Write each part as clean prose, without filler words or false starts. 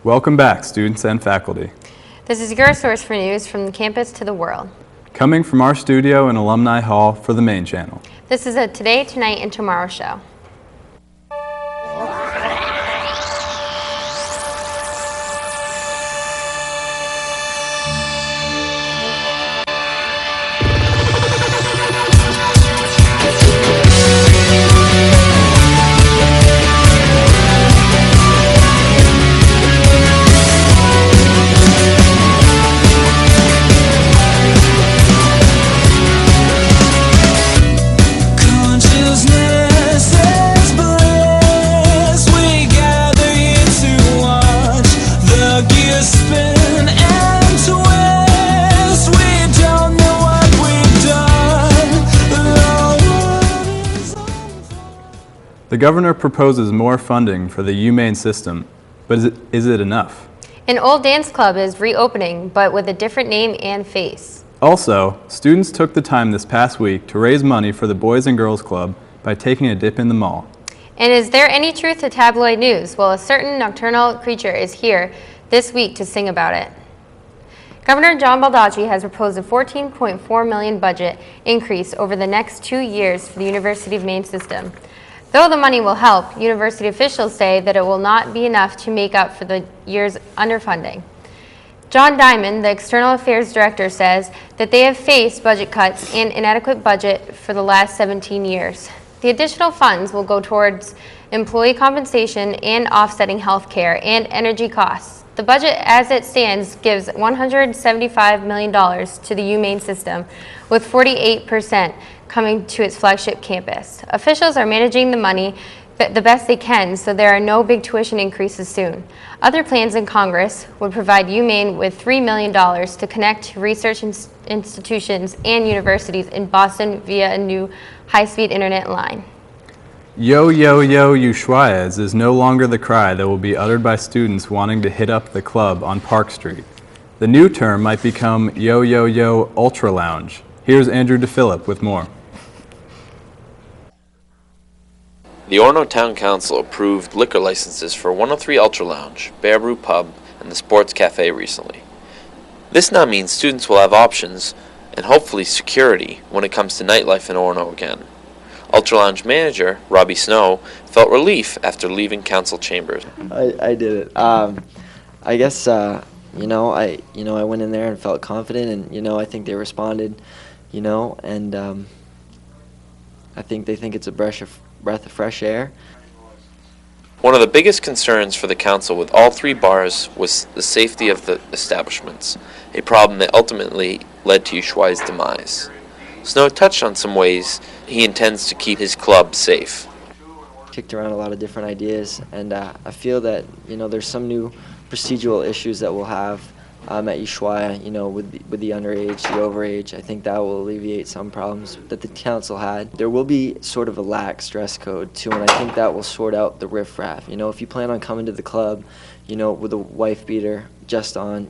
Welcome back, students and faculty. This is your source for news from the campus to the world. Coming from our studio in Alumni Hall for the main channel. This is a Today, Tonight, and Tomorrow show. The governor proposes more funding for the UMaine system, but is it enough? An old dance club is reopening, but with a different name and face. Also, students took the time this past week to raise money for the Boys and Girls Club by taking a dip in the mall. And is there any truth to tabloid news? Well, a certain nocturnal creature is here this week to sing about it. Governor John Baldacci has proposed a $14.4 million budget increase over the next 2 years for the University of Maine system. Though the money will help, university officials say that it will not be enough to make up for the year's underfunding. John Diamond, the External Affairs Director, says that they have faced budget cuts and inadequate budget for the last 17 years. The additional funds will go towards employee compensation and offsetting health care and energy costs. The budget as it stands gives $175 million to the UMaine system, with 48% coming to its flagship campus. Officials are managing the money the best they can, so there are no big tuition increases soon. Other plans in Congress would provide UMaine with $3 million to connect research institutions and universities in Boston via a new high-speed internet line. Yo, yo, yo, Ushuaias is no longer the cry that will be uttered by students wanting to hit up the club on Park Street. The new term might become yo, yo, yo, Ultra Lounge. Here's Andrew DePhillip with more. The Orono Town Council approved liquor licenses for 103 Ultra Lounge, Bear Brew Pub, and the Sports Cafe recently. This now means students will have options and hopefully security when it comes to nightlife in Orono again. Ultra Lounge manager Robbie Snow felt relief after leaving council chambers. I did it. I guess I went in there and felt confident, and I think they responded, and I think they think it's a breath of fresh air. One of the biggest concerns for the council with all three bars was the safety of the establishments, a problem that ultimately led to Ushuaia's demise. Snow touched on some ways he intends to keep his club safe. Kicked around a lot of different ideas, and I feel that there's some new procedural issues that we'll have at Ushuaia, with the underage, the overage. I think that will alleviate some problems that the council had. There will be sort of a lax dress code too, and I think that will sort out the riffraff. If you plan on coming to the club, with a wife beater just on,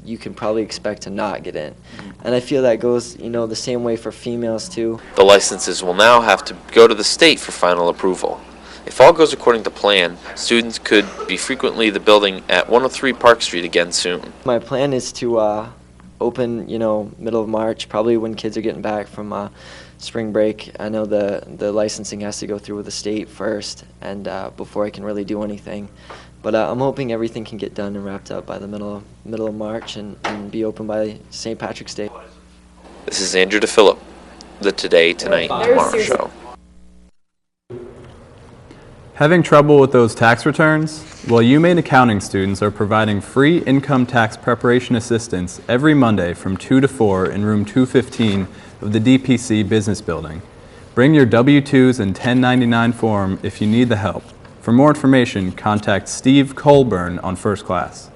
you can probably expect to not get in. And I feel that goes, the same way for females too. The licenses will now have to go to the state for final approval. If all goes according to plan, students could be frequently the building at 103 Park Street again soon. My plan is to open, middle of March, probably when kids are getting back from spring break. I know the licensing has to go through with the state first, and before I can really do anything. But I'm hoping everything can get done and wrapped up by the middle of March and be open by St. Patrick's Day. This is Andrew DePhillip, the Today, Tonight, and Tomorrow show. Having trouble with those tax returns? Well, UMaine accounting students are providing free income tax preparation assistance every Monday from 2 to 4 in room 215 of the DPC Business Building. Bring your W-2s and 1099 form if you need the help. For more information, contact Steve Colburn on First Class.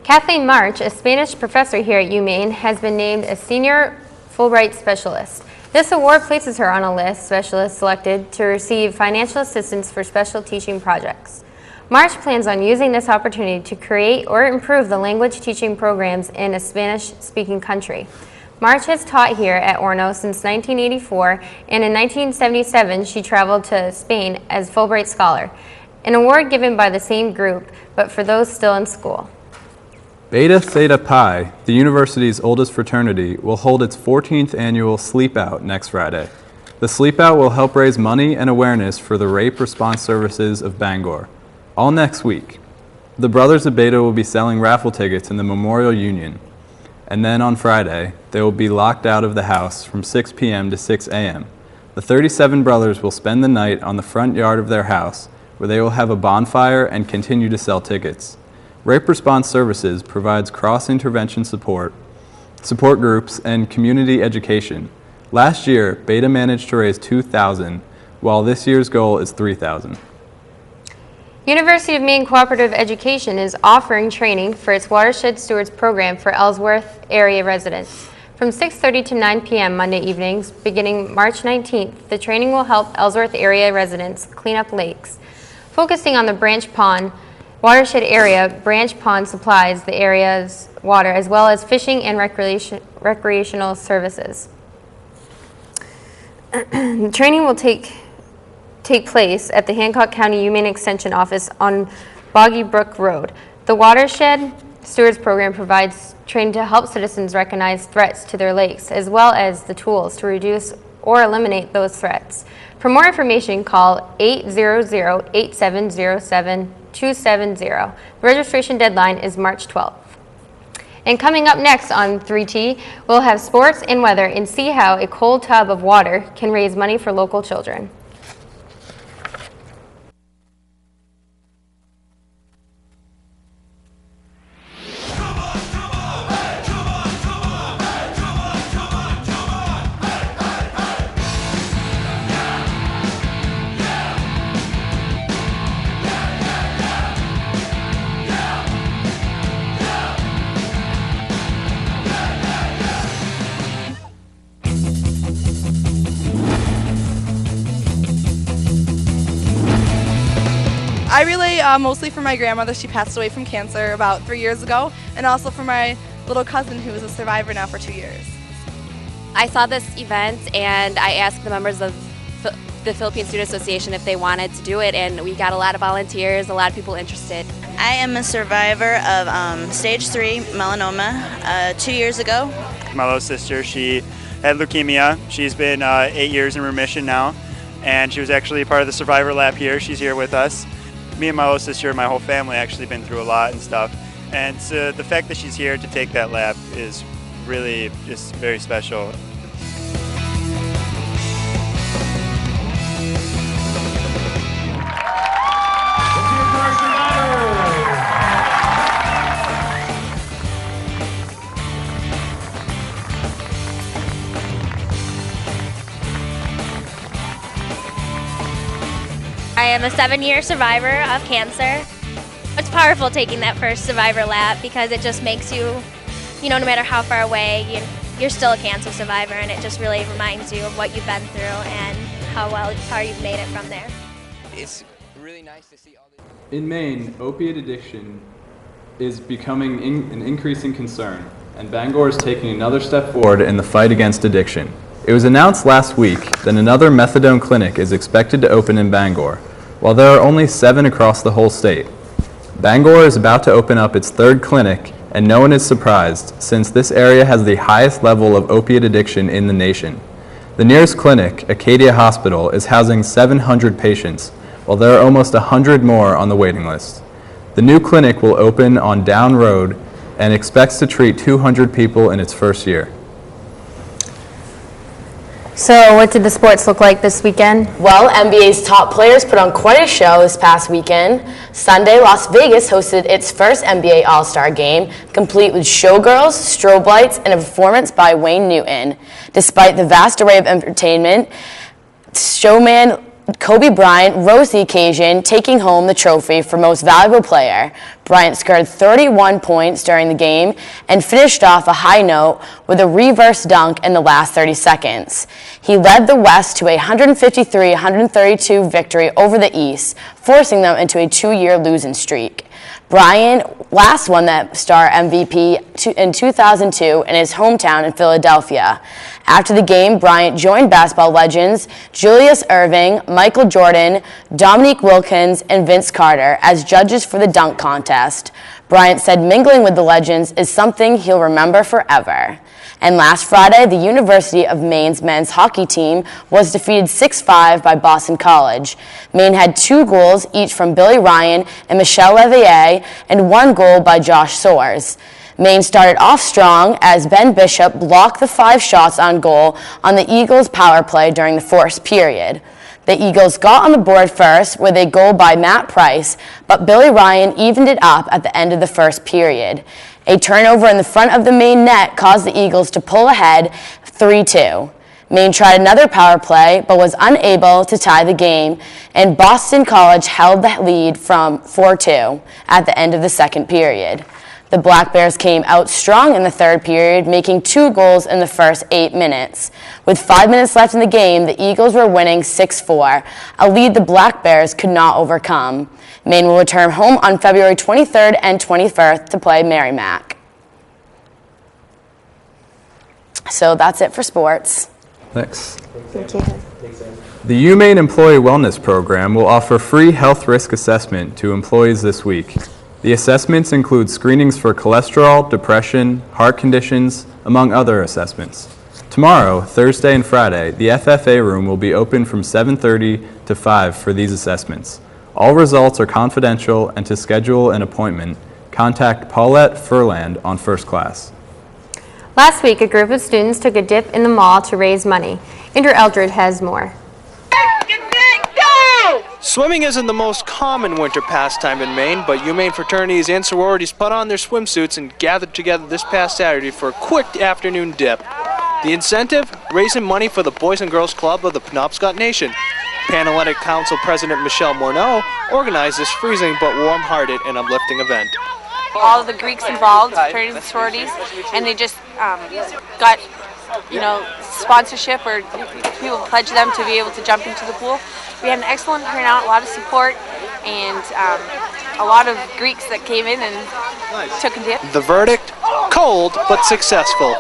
Kathleen March, a Spanish professor here at UMaine, has been named a senior Fulbright specialist. This award places her on a list of specialists selected to receive financial assistance for special teaching projects. March plans on using this opportunity to create or improve the language teaching programs in a Spanish-speaking country. March has taught here at Orono since 1984, and in 1977 she traveled to Spain as Fulbright Scholar. an award given by the same group, but for those still in school. Beta Theta Pi, the university's oldest fraternity, will hold its 14th annual Sleep Out next Friday. The Sleep Out will help raise money and awareness for the Rape Response Services of Bangor. All next week. The Brothers of Beta will be selling raffle tickets in the Memorial Union. And then on Friday, they will be locked out of the house from 6 p.m. to 6 a.m. The 37 brothers will spend the night on the front yard of their house, where they will have a bonfire and continue to sell tickets. Rape Response Services provides cross-intervention support groups, and community education. Last year, Beta managed to raise $2,000, while this year's goal is $3,000. University of Maine Cooperative Education is offering training for its Watershed Stewards program for Ellsworth area residents. From 6:30 to 9 p.m. Monday evenings, beginning March 19th, the training will help Ellsworth area residents clean up lakes. Focusing on the Branch Pond watershed area, Branch Pond supplies the area's water as well as fishing and recreational services. The training will take place at the Hancock County Humane Extension Office on Boggy Brook Road. The Watershed Stewards Program provides training to help citizens recognize threats to their lakes, as well as the tools to reduce or eliminate those threats. For more information, call 800-8707-270. The registration deadline is March 12th. And coming up next on 3T, we'll have sports and weather and see how a cold tub of water can raise money for local children. I relay mostly for my grandmother. She passed away from cancer about 3 years ago, and also for my little cousin who is a survivor now for 2 years. I saw this event and I asked the members of the Philippine Student Association if they wanted to do it, and we got a lot of volunteers, a lot of people interested. I am a survivor of stage 3 melanoma 2 years ago. My little sister, she had leukemia. She's been 8 years in remission now, and she was actually part of the survivor lab here. She's here with us. Me and my little sister and my whole family actually been through a lot and stuff, and so the fact that she's here to take that lab is really just very special. I am a 7-year survivor of cancer. It's powerful taking that first survivor lap because it just makes you, no matter how far away, you're still a cancer survivor, and it just really reminds you of what you've been through and how far you've made it from there. It's really nice to see all this. In Maine, opiate addiction is becoming an increasing concern, and Bangor is taking another step forward in the fight against addiction. It was announced last week that another methadone clinic is expected to open in Bangor, while there are only 7 across the whole state. Bangor is about to open up its 3rd clinic, and no one is surprised, since this area has the highest level of opiate addiction in the nation. The nearest clinic, Acadia Hospital, is housing 700 patients, while there are almost 100 more on the waiting list. The new clinic will open on Down Road and expects to treat 200 people in its first year. So what did the sports look like this weekend? Well, NBA's top players put on quite a show this past weekend. Sunday, Las Vegas hosted its first NBA All-Star game, complete with showgirls, strobe lights, and a performance by Wayne Newton. Despite the vast array of entertainment, showman Kobe Bryant rose to the occasion, taking home the trophy for Most Valuable Player. Bryant scored 31 points during the game and finished off a high note with a reverse dunk in the last 30 seconds. He led the West to a 153-132 victory over the East, forcing them into a 2-year losing streak. Bryant last won that Star MVP in 2002 in his hometown in Philadelphia. After the game, Bryant joined basketball legends Julius Erving, Michael Jordan, Dominique Wilkins, and Vince Carter as judges for the dunk contest. Bryant said mingling with the legends is something he'll remember forever. And last Friday, the University of Maine's men's hockey team was defeated 6-5 by Boston College. Maine had 2 goals, each from Billy Ryan and Michel Levier, and 1 goal by Josh Soares. Maine started off strong as Ben Bishop blocked the 5 shots on goal on the Eagles' power play during the first period. The Eagles got on the board first with a goal by Matt Price, but Billy Ryan evened it up at the end of the first period. A turnover in the front of the Maine net caused the Eagles to pull ahead 3-2. Maine tried another power play but was unable to tie the game, and Boston College held the lead from 4-2 at the end of the second period. The Black Bears came out strong in the third period, making 2 goals in the first 8 minutes. With 5 minutes left in the game, the Eagles were winning 6-4, a lead the Black Bears could not overcome. Maine will return home on February 23rd and 21st to play Merrimack. So that's it for sports. Thanks. Thank you. The UMaine Employee Wellness Program will offer free health risk assessment to employees this week. The assessments include screenings for cholesterol, depression, heart conditions, among other assessments. Tomorrow, Thursday and Friday, the FFA room will be open from 7:30 to 5 for these assessments. All results are confidential, and to schedule an appointment, contact Paulette Furland on First Class. Last week, a group of students took a dip in the mall to raise money. Andrew Eldred has more. Swimming isn't the most common winter pastime in Maine, but UMaine fraternities and sororities put on their swimsuits and gathered together this past Saturday for a quick afternoon dip. The incentive? Raising money for the Boys and Girls Club of the Penobscot Nation. Panhellenic Council President Michelle Morneau organized this freezing but warm-hearted and uplifting event. All of the Greeks involved, fraternities and sororities, and they just got, sponsorship, or people pledged them to be able to jump into the pool. We had an excellent turnout, a lot of support, and a lot of Greeks that came in and took a dip. The verdict? Cold but successful.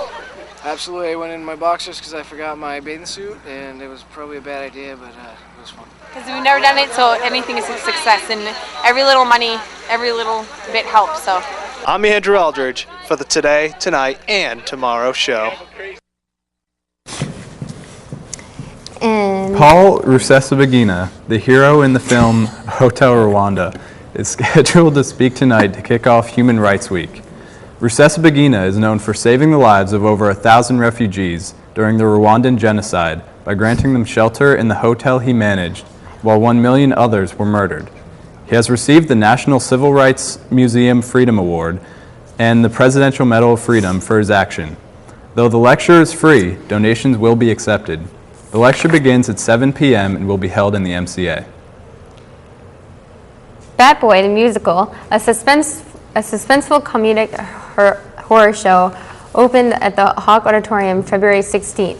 Absolutely, I went in my boxers because I forgot my bathing suit, and it was probably a bad idea, but it was fun. Because we've never done it, so anything is a success, and every little money, every little bit helps. So I'm Andrew Eldridge for the Today, Tonight, and Tomorrow show. And Paul Rusesabagina, the hero in the film Hotel Rwanda, is scheduled to speak tonight to kick off Human Rights Week. Rusesabagina is known for saving the lives of over 1,000 refugees during the Rwandan genocide by granting them shelter in the hotel he managed, while 1 million others were murdered. He has received the National Civil Rights Museum Freedom Award and the Presidential Medal of Freedom for his action. Though the lecture is free, donations will be accepted. The lecture begins at 7 p.m. and will be held in the MCA. Bat Boy, the musical, a suspenseful comedic horror show, opened at the Hawk Auditorium February 16th.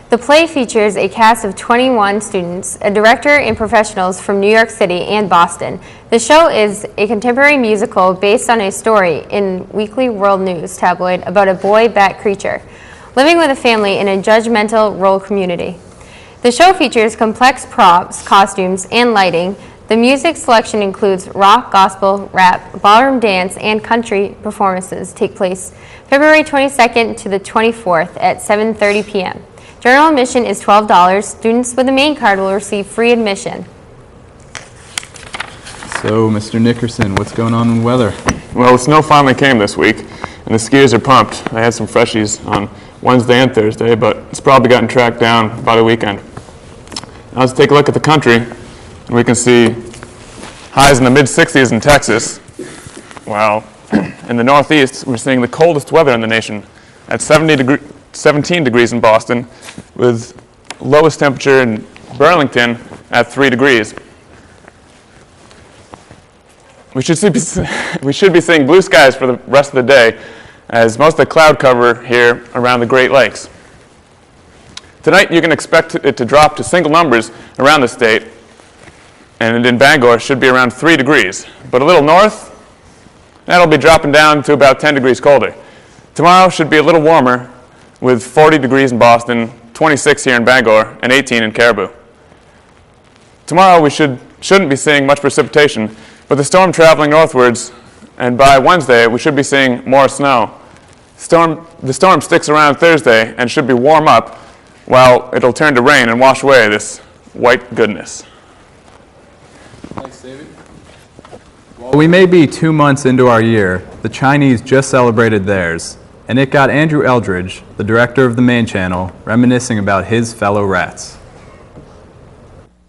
The play features a cast of 21 students, a director, and professionals from New York City and Boston. The show is a contemporary musical based on a story in Weekly World News tabloid about a boy bat creature living with a family in a judgmental rural community. The show features complex props, costumes, and lighting. The music selection includes rock, gospel, rap, ballroom dance, and country performances take place February 22nd to the 24th at 7:30 p.m. General admission is $12. Students with a Maine card will receive free admission. So, Mr. Nickerson, what's going on in the weather? Well, the snow finally came this week, and the skiers are pumped. I had some freshies on Wednesday and Thursday, but it's probably gotten tracked down by the weekend. Now let's take a look at the country, and we can see highs in the mid-60s in Texas, while in the Northeast, we're seeing the coldest weather in the nation at 17 degrees in Boston, with lowest temperature in Burlington at 3 degrees. We should be seeing blue skies for the rest of the day, as most of the cloud cover here around the Great Lakes. Tonight, you can expect it to drop to single numbers around the state, and in Bangor should be around 3 degrees. But a little north, that'll be dropping down to about 10 degrees colder. Tomorrow should be a little warmer, with 40 degrees in Boston, 26 here in Bangor, and 18 in Caribou. Tomorrow we shouldn't be seeing much precipitation, but the storm traveling northwards, and by Wednesday we should be seeing more snow. The storm sticks around Thursday and should be warm up, while it'll turn to rain and wash away this white goodness. Thanks, David. While we may be 2 months into our year, the Chinese just celebrated theirs, and it got Andrew Eldridge, the director of the main channel, reminiscing about his fellow rats.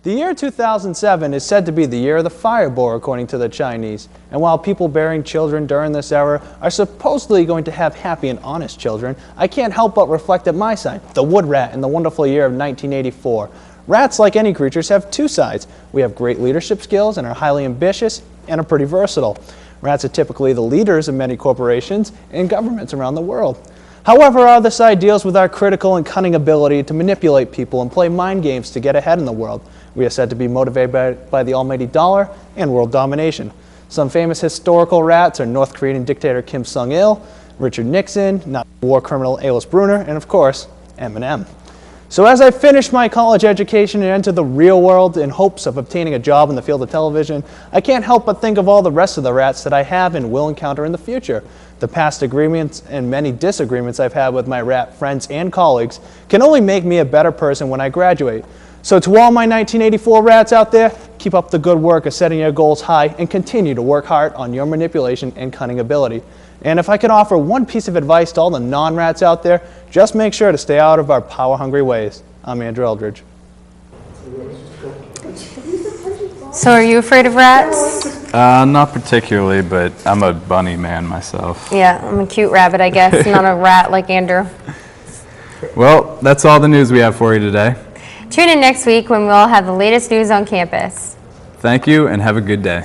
The year 2007 is said to be the year of the fire boar, according to the Chinese. And while people bearing children during this era are supposedly going to have happy and honest children, I can't help but reflect at my side, the wood rat, in the wonderful year of 1984. Rats, like any creatures, have two sides. We have great leadership skills and are highly ambitious and are pretty versatile. Rats are typically the leaders of many corporations and governments around the world. However, our other side deals with our critical and cunning ability to manipulate people and play mind games to get ahead in the world. We are said to be motivated by the almighty dollar and world domination. Some famous historical rats are North Korean dictator Kim Jong-il, Richard Nixon, Nazi war criminal Alois Brunner, and of course, Eminem. So as I finish my college education and enter the real world in hopes of obtaining a job in the field of television, I can't help but think of all the rest of the rats that I have and will encounter in the future. The past agreements and many disagreements I've had with my rat friends and colleagues can only make me a better person when I graduate. So to all my 1984 rats out there, keep up the good work of setting your goals high and continue to work hard on your manipulation and cunning ability. And if I could offer one piece of advice to all the non-rats out there, just make sure to stay out of our power-hungry ways. I'm Andrew Eldridge. So are you afraid of rats? Not particularly, but I'm a bunny man myself. Yeah, I'm a cute rabbit, I guess, not a rat like Andrew. Well, that's all the news we have for you today. Tune in next week when we'll have the latest news on campus. Thank you and have a good day.